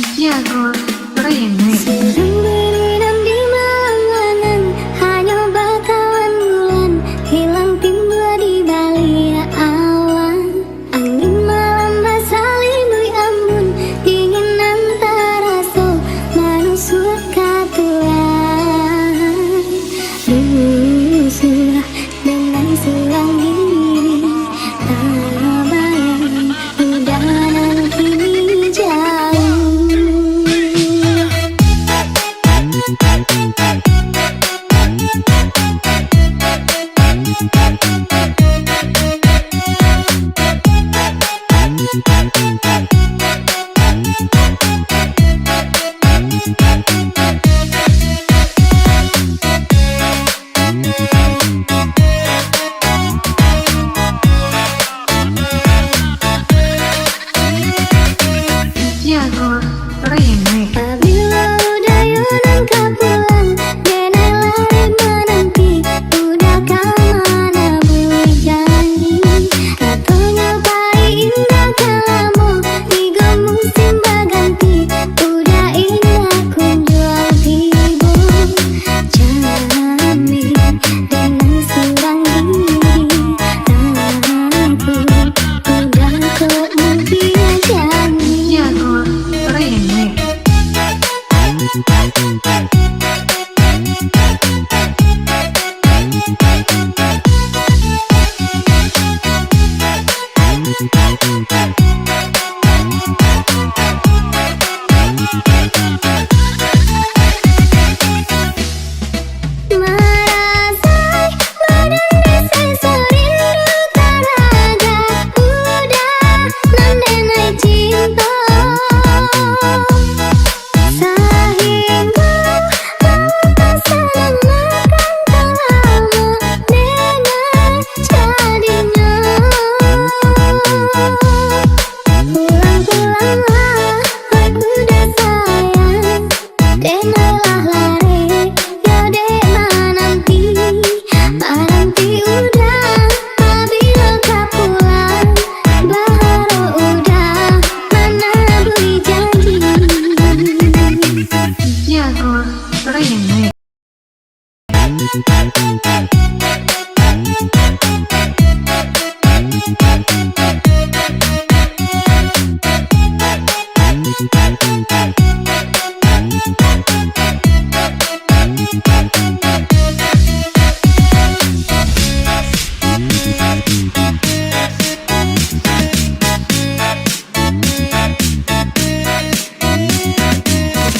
Jago Remix. Sedang berenang di malam hanya bakalan bulan hilang timbul di balik awan. Angin malam basalimui ambun dingin antara so manusur katuan. Rusuh dengan selang diri tak bayang udah kini jauh. Jago Remix. Apabila udah yunang pulang, nenek lari menanti. Udah kemana boleh janji? Katanya pai indah kalamu tiga musim berganti. Udah indah kunjual tibu Jambi dengan surang diri. Aku udah kemudian janji. Jago Remix. Merasai badan seserindu taraga udah mendenai cinta. Sahingga mau senang makan kalamu dengan jadinya. Pulang-pulanglah aku udah sayang, denailah lari ya dena nanti. Nanti udah apabila kau pulang, baru udah mana boleh janji. Jago Remix.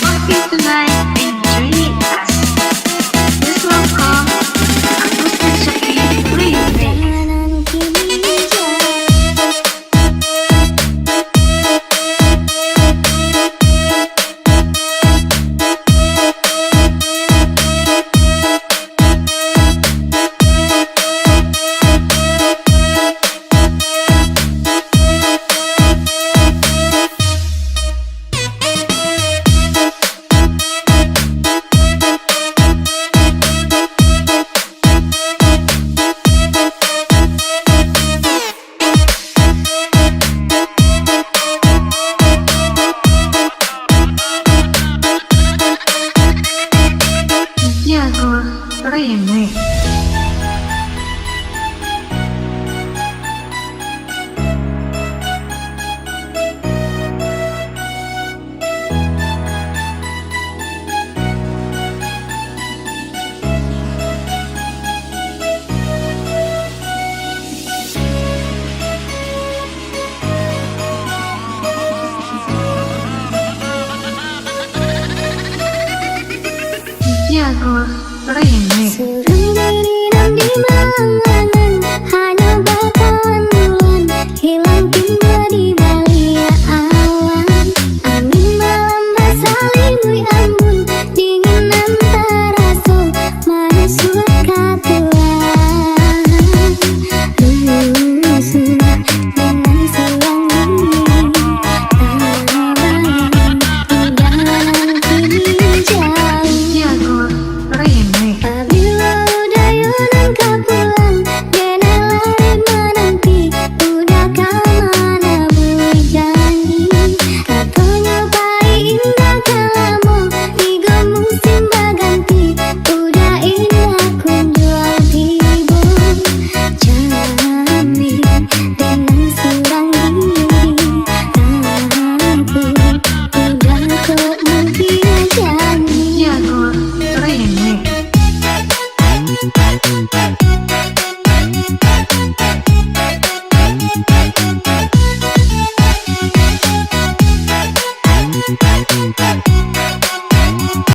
Happy tonight and join us. Please welcome Agustin Sepi Remix. Jangan kini jauh. Jago Remix. Jago Remix. Sedang berenang di malam hanya bakalan bulan hilang timbul di balik awan. Angin malam basalimui ambun dingin antara so manusur katuan. Rusuh dengan selang diri tak bayang udah kini jauh. Jago Remix. Apabila Remix